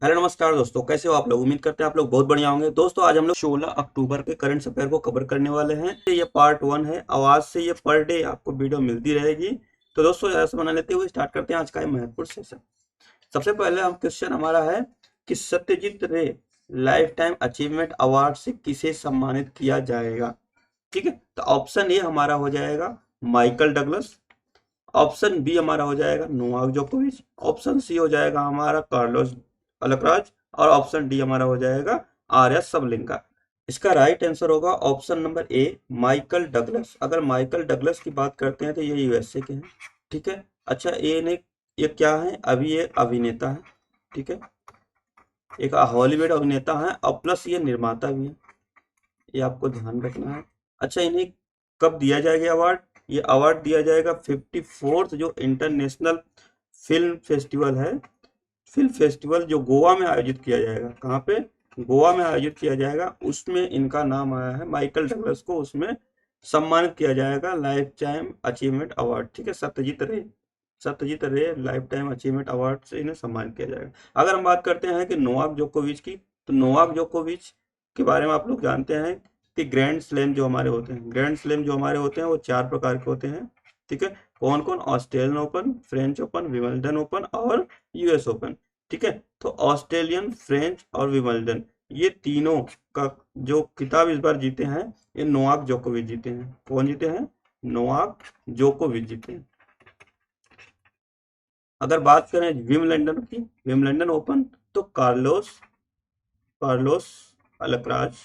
Hello नमस्कार दोस्तों, कैसे हो आप लोग। उम्मीद करते हैं आप लोग बहुत बढ़िया होंगे। दोस्तों आज हम लोग 16 अक्टूबर के करंट अफेयर को कवर करने वाले हैं। ये पार्ट 1 है। आवाज से ये पर डे आपको वीडियो मिलती रहेगी। तो दोस्तों ज्यादा समय लेते हुए स्टार्ट करते हैं आज का ये महत्वपूर्ण सेशन। सबसे पहले हम क्वेश्चन हमारा है कि सत्यजीत रे लाइफ टाइम अचीवमेंट अवार्ड से किसे सम्मानित किया जाएगा। ठीक है, तो ऑप्शन ए हमारा हो जाएगा माइकल डगलस। ऑप्शन बी हमारा हो जाएगा नोवाक जोकोविच। ऑप्शन सी हो जाएगा हमारा कार्लोस अलकराज। और ऑप्शन डी हमारा हो जाएगा आर्या सबलिंका। इसका राइट आंसर होगा ऑप्शन नंबर ए माइकल डगलस। अगर माइकल डगलस की बात करते हैं तो ये यूएसए के हैं। ठीक है। अच्छा, ये क्या है, अभी ये अभिनेता है। ठीक है, एक हॉलीवुड अभिनेता है और प्लस ये निर्माता भी है। ये आपको ध्यान रखना है। अच्छा, इन्हें कब दिया जाएगा अवार्ड। ये अवार्ड दिया जाएगा 54th जो इंटरनेशनल फिल्म फेस्टिवल है। फिल्म फेस्टिवल जो गोवा में आयोजित किया जाएगा। कहाँ पे, गोवा में आयोजित किया जाएगा। उसमें इनका नाम आया है, माइकल डगलस को उसमें सम्मानित किया जाएगा लाइफ टाइम अचीवमेंट अवार्ड। ठीक है, सत्यजीत रे लाइफ टाइम अचीवमेंट अवार्ड से इन्हें सम्मानित किया जाएगा। अगर हम बात करते हैं कि नोवाक जोकोविच की, तो नोवाक जोकोविच के बारे में आप लोग जानते हैं कि ग्रैंड स्लैम जो हमारे होते हैं, ग्रैंड स्लैम जो हमारे होते हैं वो 4 प्रकार के होते हैं। ठीक है, कौन कौन, Australian open, French open, Wimbledon open और यूएस ओपन। ठीक है, तो ऑस्ट्रेलियन, फ्रेंच और विंबलडन, ये तीनों का जो खिताब इस बार जीते हैं ये नोवाक जोकोविच जीते हैं। कौन जीते हैं, नोवाक जोकोविच जीते हैं। अगर बात करें विंबलडन की, विंबलडन ओपन, तो कार्लोस कार्लोस अलकराज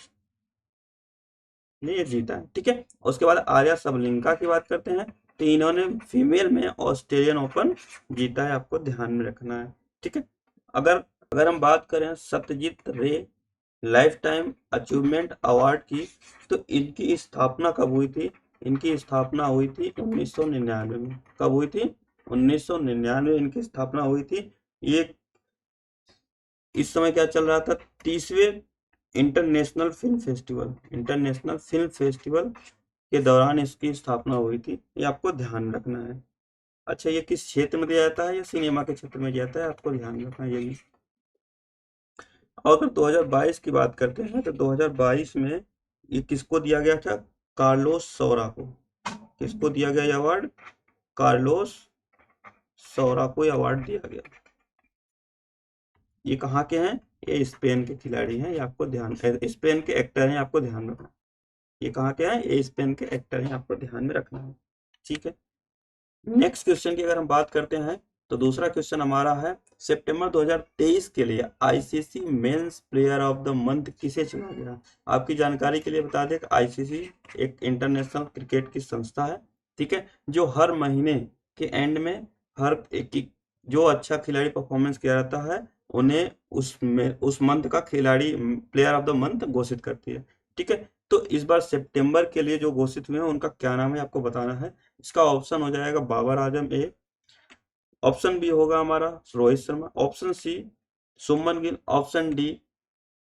ने ये जीता है। ठीक है, उसके बाद आर्या सबलिंका की बात करते हैं, तो इन्होंने फीमेल में ऑस्ट्रेलियन ओपन जीता है, आपको ध्यान में रखना है। ठीक है, अगर अगर हम बात करें सत्यजीत रे लाइफ टाइम अचीवमेंट अवार्ड की, तो इनकी स्थापना कब हुई थी। इनकी स्थापना हुई थी 1999 में। कब हुई थी, 1999 इनकी स्थापना हुई थी। ये इस समय क्या चल रहा था, 30वें इंटरनेशनल फिल्म फेस्टिवल के दौरान इसकी स्थापना हुई थी। ये आपको ध्यान रखना है। अच्छा, ये किस क्षेत्र में दिया जाता है, ये सिनेमा के क्षेत्र में दिया जाता है, आपको ध्यान रखना है ये भी। और अगर 2022 की बात करते हैं तो 2022 में ये किसको दिया गया था, कार्लोस सौरा को। किसको दिया गया ये अवार्ड, कार्लोस सौरा को ये अवार्ड दिया गया। ये कहाँ के हैं, ये स्पेन के खिलाड़ी हैं, ये आपको ध्यान, स्पेन के एक्टर हैं, आपको ध्यान रखना। ये कहाँ के हैं, ये स्पेन के एक्टर हैं, आपको ध्यान में रखना है। ठीक है, नेक्स्ट क्वेश्चन की अगर हम बात करते हैं तो दूसरा क्वेश्चन हमारा है, सितंबर 2023 के लिए ICC men's player of the month किसे चुना गया। आपकी जानकारी के लिए बता दें कि आईसीसी एक इंटरनेशनल क्रिकेट की संस्था है। ठीक है, जो हर महीने के एंड में हर एक की जो अच्छा खिलाड़ी परफॉर्मेंस किया जाता है उन्हें उस मंथ का खिलाड़ी प्लेयर ऑफ द मंथ घोषित करती है। ठीक है, तो इस बार सितंबर के लिए जो घोषित हुए हैं उनका क्या नाम है आपको बताना है। इसका ऑप्शन हो जाएगा Babar Azam A. Option B होगा हमारा Rohit Sharma. Option C Shubman Gill. Option D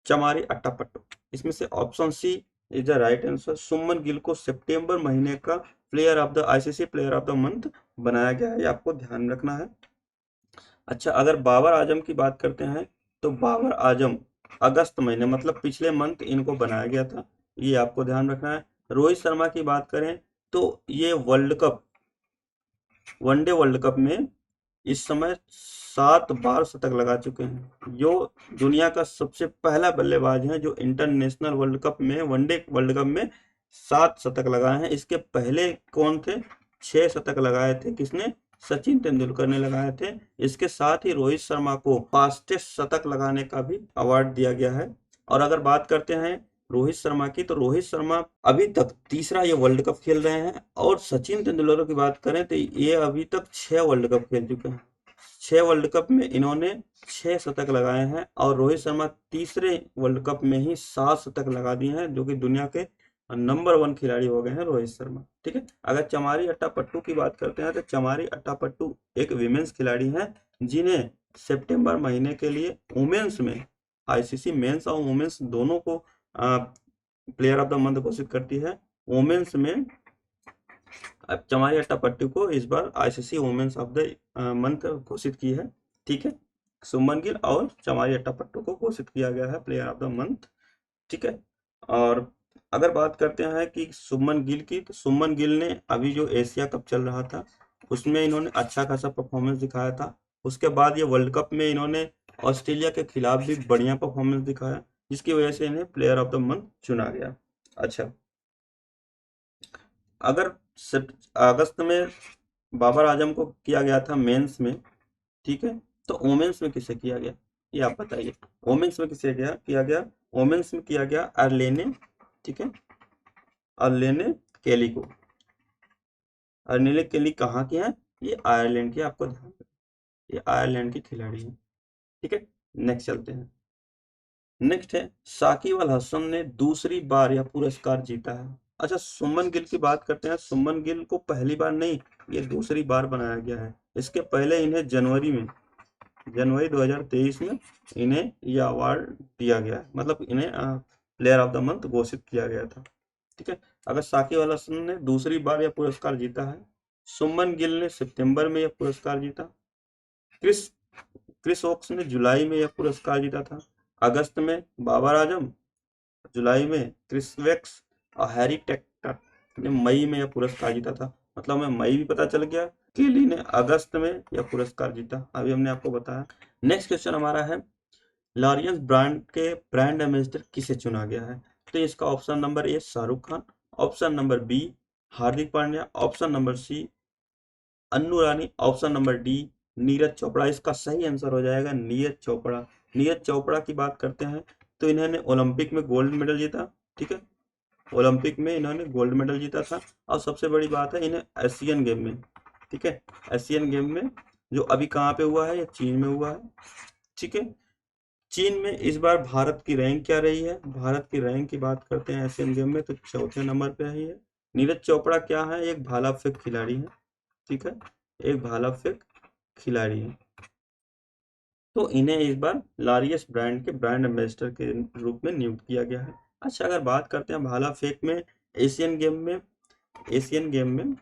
Chamari Athapaththu. इसमें से option C is the right answer. Shubman Gill को सितंबर महीने का player of the ICC player of the month बनाया गया है, आपको ध्यान रखना है। अच्छा, अगर बाबर आजम की बात करते हैं तो बाबर आजम अगस्त महीने मतलब पिछले मंथ इनको बनाया गया था, ये आपको ध्यान रखना है। रोहित शर्मा की बात करें तो ये वनडे वर्ल्ड कप में इस समय 7 बार शतक लगा चुके हैं। जो दुनिया का सबसे पहला बल्लेबाज है जो इंटरनेशनल वर्ल्ड कप में, वनडे वर्ल्ड कप में 7 शतक लगाए हैं। इसके पहले कौन थे, 6 शतक लगाए थे, किसने, सचिन तेंदुलकर ने लगाए थे। इसके साथ ही रोहित शर्मा को फास्टेस्ट शतक लगाने का भी अवार्ड दिया गया है। और अगर बात करते हैं रोहित शर्मा की, तो रोहित शर्मा अभी तक तीसरा ये वर्ल्ड कप खेल रहे हैं। और सचिन तेंदुलकर की बात करें तो ये अभी तक 6 वर्ल्ड कप खेल चुके हैं। 6 वर्ल्ड कप में इन्होंने 6 शतक लगाए हैं। और रोहित शर्मा तीसरे वर्ल्ड कप में ही 7 शतक लगा दिए हैं, जो कि दुनिया के नंबर 1 खिलाड़ी हो गए हैं रोहित शर्मा। ठीक है, अगर चमारी अट्टापट्टू की बात करते हैं तो चमारी अट्टापट्टू एक विमेंस खिलाड़ी हैं जिन्हें सितंबर महीने के लिए वुमेन्स में आईसीसी मेंस और वुमेन्स दोनों को प्लेयर ऑफ द मंथ घोषित करती है। वुमेन्स में चमारी अट्टापट्टू को इस बार ICC women's of the month घोषित की है। ठीक है, शुभमन गिल और चमारी अट्टापट्टू को घोषित किया गया है प्लेयर ऑफ द मंथ। ठीक है। और अगर बात करते हैं कि शुभमन गिल की, तो शुभमन गिल ने अभी जो एशिया कप चल रहा था उसमें इन्होंने अच्छा खासा परफॉर्मेंस दिखाया था। उसके बाद ये वर्ल्ड कप में इन्होंने ऑस्ट्रेलिया के खिलाफ भी बढ़िया परफॉर्मेंस दिखाया, जिसकी वजह से इन्हें प्लेयर ऑफ द मंथ चुना गया। अच्छा, अगर अगस्त में बाबर आजम को किया गया था मेंस में, ठीक है, तो वोमेंस में किसे किया गया, ये आप बताइए। वोमेंस में किसे किया गया? वोमेंस में किया गया अर्लेने, ठीक है, अर्लेने केली को। अर्लेने केली कहाँ की है? ये आयरलैंड की, आपको ध्यान रखना, ये आयरलैंड की खिलाड़ी है। ठीक है, नेक्स्ट चलते हैं। नेक्स्ट है साकिब अल हसन ने दूसरी बार यह पुरस्कार जीता है। अच्छा, सुमन गिल की बात करते हैं। सुमन गिल को पहली बार नहीं, ये दूसरी बार बनाया गया है। इसके पहले इन्हें जनवरी 2023 में इन्हें यह अवार्ड दिया गया है, मतलब इन्हें प्लेयर ऑफ द मंथ घोषित किया गया था। ठीक है, अगर साकिब अल हसन ने दूसरी बार यह पुरस्कार जीता है। सुमन गिल ने सितंबर में यह पुरस्कार जीता। क्रिस क्रिस वोक्स ने जुलाई में यह पुरस्कार जीता था। अगस्त में बाबर आजम, जुलाई में क्रिस वेक्स और हैरी टेक्टर ने मई में यह पुरस्कार जीता था। मतलब हमें मई भी पता चल गया। केली ने अगस्त में यह पुरस्कार जीता, अभी हमने आपको बताया। नेक्स्ट क्वेश्चन हमारा है लॉरियंस ब्रांड के ब्रांड एम्बेसडर किसे चुना गया है? तो इसका option number A Shahrukh Khan, option number B Hardik Pandya, option number C Annu Rani, option number D Neeraj Chopra. इसका सही आंसर हो जाएगा नीरज चोपड़ा। नीरज चोपड़ा की बात करते हैं तो इन्होंने ओलंपिक में गोल्ड मेडल जीता। ठीक है, ओलंपिक में इन्होंने गोल्ड मेडल जीता था। और सबसे बड़ी बात है, इन्हें एशियन गेम में, ठीक है, एशियन गेम में जो अभी कहाँ पे हुआ है, ये चीन में हुआ है। ठीक है, चीन में इस बार भारत की रैंक क्या रही है? भारत की रैंक की बात करते हैं एशियन गेम में, तो चौथे नंबर पे रही है। नीरज चोपड़ा क्या है? एक भाला फेंक खिलाड़ी है। ठीक है, एक भाला फेंक खिलाड़ी है। तो इन्हें इस बार लॉरियस ब्रांड के ब्रांड एम्बेसडर के रूप में नियुक्त किया गया है। अच्छा, अगर बात करते हैं भाला फेंक में एशियन गेम में, एशियन गेम में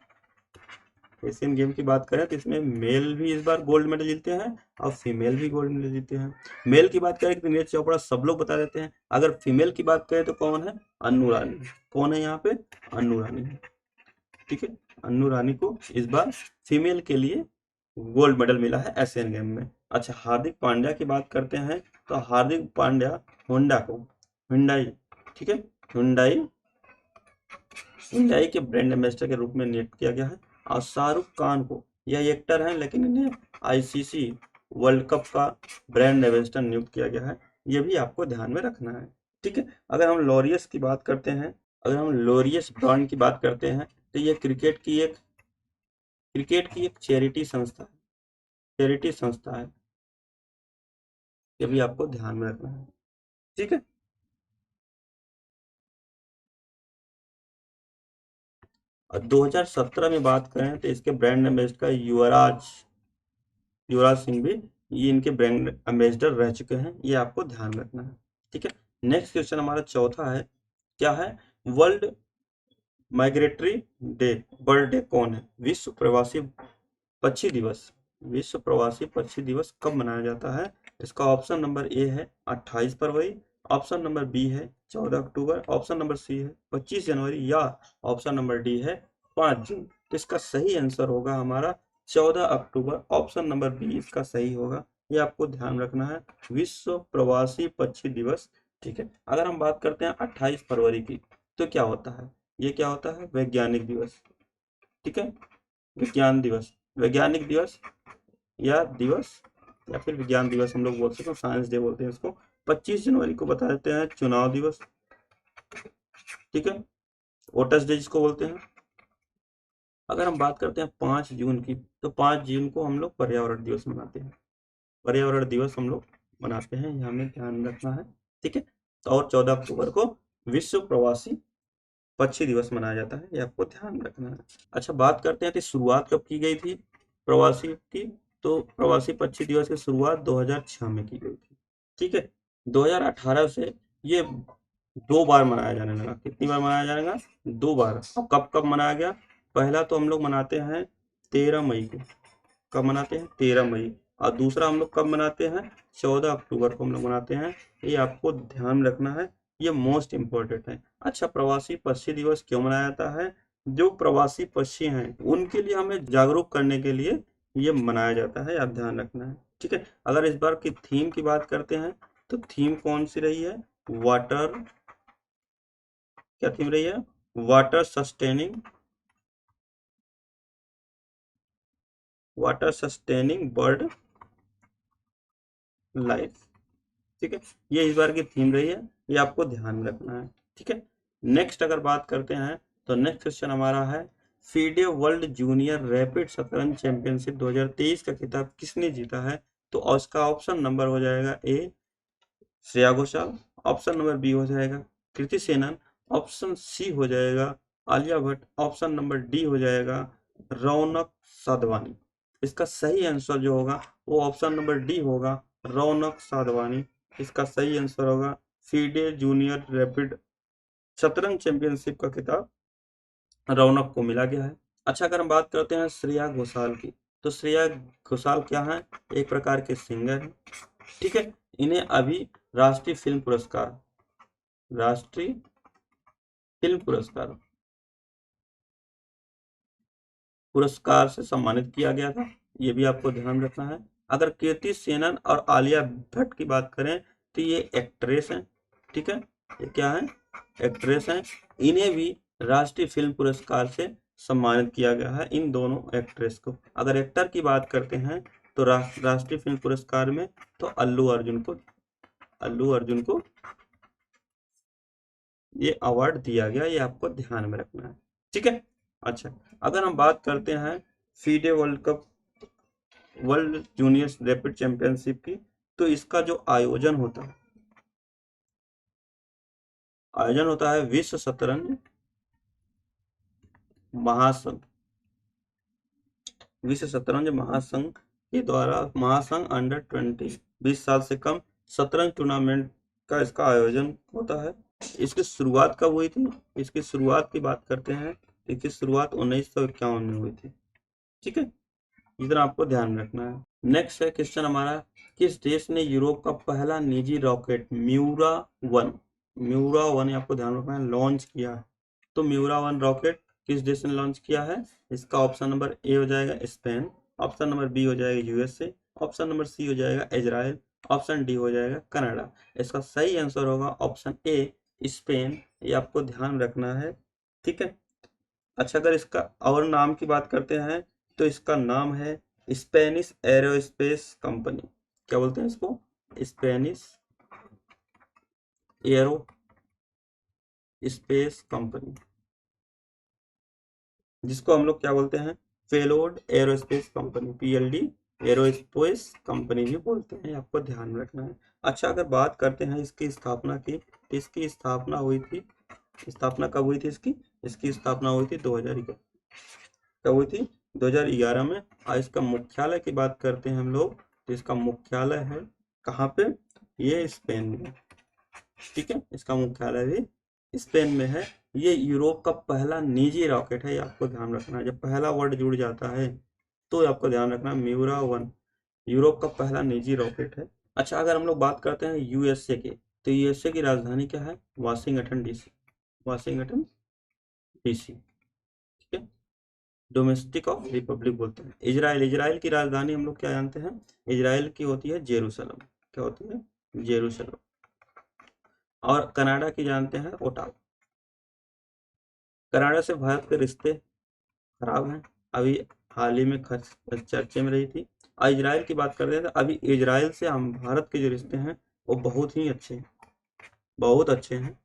एशियन गेम की बात करें तो इसमें मेल भी इस बार गोल्ड मेडल जीतते हैं और फीमेल भी गोल्ड मेडल जीतते हैं। मेल की बात करें तो नीरज चोपड़ा सब लोग बता देते हैं। अगर फीमेल की बात करें तो कौन है? अन्नू रानी। कौन है यहाँ पे? अन्नू रानी है। ठीक है, अन्नू रानी को इस बार फीमेल के लिए गोल्ड मेडल मिला है एशियन गेम में। अच्छा, हार्दिक पांड्या की बात करते हैं तो हार्दिक पांड्या होंडा को, हुंडई, ठीक है, हुंडई हुंडई के ब्रांड एम्बेसडर के रूप में नियुक्त किया गया है। और शाहरुख खान को, यह एक्टर हैं लेकिन इन्हें आईसीसी वर्ल्ड कप का ब्रांड एम्बेसडर नियुक्त किया गया है। ये भी आपको ध्यान में रखना है। ठीक है, अगर हम लॉरियस की बात करते हैं, अगर हम लॉरियस ब्रांड की बात करते हैं तो ये क्रिकेट की एक चैरिटी संस्था है। ये भी आपको ध्यान में रखना है। ठीक है, और 2017 में बात करें तो इसके ब्रांड एम्बेसडर का युवराज सिंह भी ये इनके ब्रांड एम्बेसडर रह चुके हैं। ये आपको ध्यान रखना है। ठीक है, नेक्स्ट क्वेश्चन हमारा चौथा है, क्या है? World migratory day, world day कौन है? विश्व प्रवासी पक्षी दिवस। विश्व प्रवासी पक्षी दिवस कब मनाया जाता है? इसका ऑप्शन नंबर ए है 28 फरवरी, ऑप्शन नंबर बी है 14 अक्टूबर, ऑप्शन नंबर सी है 25 जनवरी, या ऑप्शन नंबर डी है 5 जून। तो इसका सही आंसर होगा हमारा 14 अक्टूबर। ऑप्शन नंबर बी इसका सही होगा। ये आपको ध्यान रखना है, विश्व प्रवासी पक्षी दिवस। ठीक है, अगर हम बात करते हैं 28 फरवरी की, तो क्या होता है? ये क्या होता है? वैज्ञानिक दिवस। ठीक है, वैज्ञानिक दिवस या फिर विज्ञान दिवस हम लोग बोल सकते हैं, साइंस डे बोलते हैं इसको। 25 जनवरी को बता देते हैं चुनाव दिवस। ठीक है, वोटर्स डे जिसको बोलते हैं। अगर हम बात करते हैं 5 जून की, तो 5 जून को हम लोग पर्यावरण दिवस मनाते हैं। पर्यावरण दिवस हम लोग मनाते हैं, ये हमें ध्यान रखना है। ठीक है, तो और 14 अक्टूबर को विश्व प्रवासी पक्षी दिवस मनाया जाता है, ये आपको ध्यान रखना है। अच्छा, बात करते हैं कि शुरुआत कब की गई थी प्रवासी की? तो प्रवासी पक्षी दिवस की शुरुआत 2006 में की गई थी। ठीक है, 2018 से ये 2 बार मनाया जाने लगा। कितनी बार मनाया जाएगा? 2 बार। अब कब कब मनाया गया? पहला तो हम लोग मनाते हैं 13 मई को। कब मनाते हैं? 13 मई। और दूसरा हम लोग कब मनाते हैं, 14 अक्टूबर को हम लोग मनाते हैं। ये आपको ध्यान रखना है, ये मोस्ट इम्पोर्टेंट है। अच्छा, प्रवासी पक्षी दिवस क्यों मनाया जाता है? जो प्रवासी पक्षी हैं उनके लिए हमें जागरूक करने के लिए ये मनाया जाता है, आप ध्यान रखना है। ठीक है, अगर इस बार की थीम की बात करते हैं तो थीम कौन सी रही है? वाटर, क्या थीम रही है? Water sustaining bird life. ठीक है, ये इस बार की थीम रही है, ये आपको ध्यान में रखना है। ठीक है, नेक्स्ट अगर बात करते हैं तो नेक्स्ट क्वेश्चन हमारा है, फीडे वर्ल्ड जूनियर रैपिड शतरंज चैंपियनशिप 2023 का खिताब किसने जीता है? तो उसका ऑप्शन नंबर हो जाएगा A Shreya Ghoshal, option number B हो जाएगा कृति सेनन, ऑप्शन सी हो जाएगा Alia Bhatt, option number D हो जाएगा रौनक साधवानी। इसका सही आंसर जो होगा वो ऑप्शन नंबर डी होगा, रौनक साधवानी। इसका सही आंसर होगा, फीडे जूनियर रैपिड शतरंज चैंपियनशिप का खिताब रौनक को मिला गया है। अच्छा, अगर हम बात करते हैं श्रेया घोषाल की, तो श्रेया घोषाल क्या है? एक प्रकार के सिंगर है। ठीक है, इन्हें अभी राष्ट्रीय फिल्म पुरस्कार से सम्मानित किया गया था, ये भी आपको ध्यान रखना है। अगर कीर्ति सेनन और आलिया भट्ट की बात करें तो ये एक्ट्रेस हैं। ठीक है, ये क्या है? एक्ट्रेस हैं। इन्हें भी राष्ट्रीय फिल्म पुरस्कार से सम्मानित किया गया है, इन दोनों एक्ट्रेस को। अगर एक्टर की बात करते हैं तो राष्ट्रीय फिल्म पुरस्कार में तो अल्लू अर्जुन को ये अवार्ड दिया गया, ये आपको ध्यान में रखना है। ठीक है, अच्छा, अगर हम बात करते हैं FIDE world junior rapid championship की, तो इसका जो आयोजन होता है विश्व शतरंज महासंघ, विश्व शतरंज महासंघ के द्वारा, महासंघ अंडर 20 साल से कम शतरंज टूर्नामेंट का इसका आयोजन होता है। इसकी शुरुआत कब हुई थी? इसकी शुरुआत की बात करते हैं, इसकी शुरुआत 1951 में हुई थी। ठीक है, इतना आपको ध्यान रखना है। नेक्स्ट है क्वेश्चन हमारा, किस देश ने यूरोप का पहला निजी रॉकेट म्यूरा वन आपको ध्यान रखना है, लॉन्च किया है? तो म्यूरा वन रॉकेट किस देश ने लॉन्च किया है? इसका ऑप्शन नंबर ए हो जाएगा स्पेन, ऑप्शन नंबर बी हो जाएगा यूएसए, ऑप्शन नंबर सी हो जाएगा इजराइल, ऑप्शन डी हो जाएगा कनाडा। इसका सही आंसर होगा ऑप्शन ए स्पेन, ये आपको ध्यान रखना है। ठीक है, अच्छा, अगर इसका और नाम की बात करते हैं तो इसका नाम है स्पेनिश एरोस्पेस कंपनी। क्या बोलते हैं इसको? स्पेनिश एरो स्पेस कंपनी, जिसको हम लोग क्या बोलते हैं? Payload aerospace company, PLD aerospace company भी बोलते हैं, आपको ध्यान रखना है। अच्छा, अगर बात करते हैं इसकी स्थापना की, तो इसकी स्थापना हुई थी, स्थापना कब हुई थी इसकी? इसकी स्थापना हुई थी 2011, कब हुई थी? 2011 में। और इसका मुख्यालय की बात करते हैं हम लोग, तो इसका मुख्यालय है कहाँ पे? ये स्पेन में। ठीक है, इसका मुख्यालय भी स्पेन में है। ये यूरोप का पहला निजी रॉकेट है, ये आपको ध्यान रखना है। जब पहला वर्ड जुड़ जाता है तो आपको ध्यान रखना, म्यूरा वन यूरोप का पहला निजी रॉकेट है। अच्छा, अगर हम लोग बात करते हैं यूएसए की, तो यूएसए की राजधानी क्या है? Washington DC, Washington DC. ठीक है, डोमेस्टिक ऑफ रिपब्लिक बोलते हैं। इजराइल की राजधानी हम लोग क्या जानते हैं? इजराइल की होती है जेरूसलम। क्या होती है? जेरूसलम। और कनाडा की जानते हैं ओटावा। कनाडा से भारत के रिश्ते खराब हैं, अभी हाल ही में चर्चे में रही थी। और इजराइल की बात करते हैं तो अभी इजराइल से हम भारत के जो रिश्ते हैं वो बहुत ही अच्छे हैं, बहुत अच्छे हैं।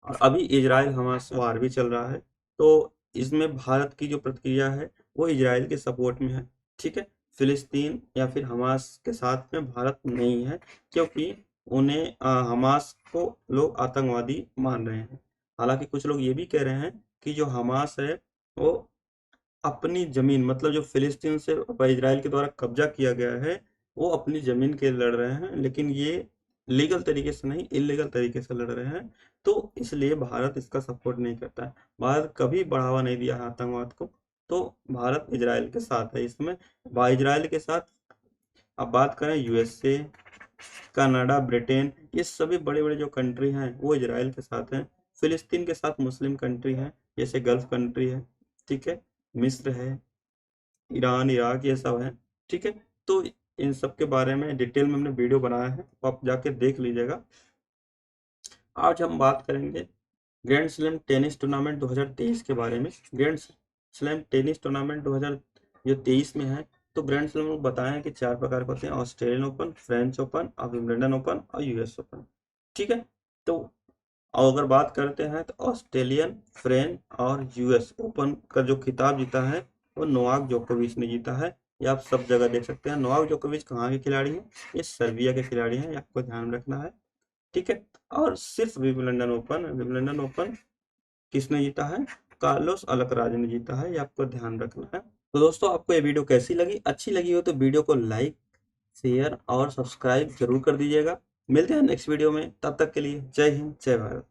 और अभी इजराइल हमास वार भी चल रहा है, तो इसमें भारत की जो प्रतिक्रिया है वो इजराइल के सपोर्ट में है। ठीक है, फिलिस्तीन या फिर हमास के साथ में भारत नहीं है, क्योंकि उन्हें हमास को लोग आतंकवादी मान रहे हैं। हालांकि कुछ लोग ये भी कह रहे हैं कि जो हमास है वो अपनी जमीन, मतलब जो फिलिस्तीन से इजराइल के द्वारा कब्जा किया गया है, वो अपनी जमीन के लड़ रहे हैं, लेकिन ये लीगल तरीके से नहीं, इलीगल तरीके से लड़ रहे हैं। तो इसलिए भारत इसका सपोर्ट नहीं करता है, भारत कभी बढ़ावा नहीं दिया है आतंकवाद को। तो भारत इजराइल के साथ है इसमें, इजराइल के साथ। अब बात करें यूएसए, कनाडा, ब्रिटेन, ये सभी बड़े बड़े जो कंट्री हैं वो इजराइल के साथ हैं। फिलिस्तीन के साथ मुस्लिम कंट्री हैं, जैसे गल्फ कंट्री है, ठीक है, मिस्र है, ईरान, इराक, ये सब है, ठीक है। तो इन सब के बारे में डिटेल में हमने वीडियो बनाया है, तो आप जाके देख लीजिएगा। आज हम बात करेंगे ग्रैंड स्लैम टेनिस टूर्नामेंट 2023 के बारे में। ग्रैंड स्लैम टेनिस टूर्नामेंट 2023 में है, तो ग्रैंड स्लैम लोग बताए हैं कि 4 प्रकार के होते हैं: ऑस्ट्रेलियन ओपन, फ्रेंच ओपन, और विंबलडन ओपन और यूएस ओपन, ठीक है। तो अगर बात करते हैं तो ऑस्ट्रेलियन, फ्रेंच और यूएस ओपन का जो खिताब जीता है वो नोवाक जोकोविच ने जीता है। ये आप सब जगह देख सकते हैं। नोवाक जोकोविच कहाँ के खिलाड़ी हैं? ये सर्बिया के खिलाड़ी हैं, ये आपको ध्यान रखना है, ठीक है। और सिर्फ विंबलडन ओपन किसने जीता है? कार्लोस अल्कराज ने जीता है, ये आपको ध्यान रखना है। तो दोस्तों, आपको ये वीडियो कैसी लगी? अच्छी लगी हो तो वीडियो को लाइक, शेयर और सब्सक्राइब जरूर कर दीजिएगा। मिलते हैं नेक्स्ट वीडियो में, तब तक के लिए जय हिंद, जय भारत।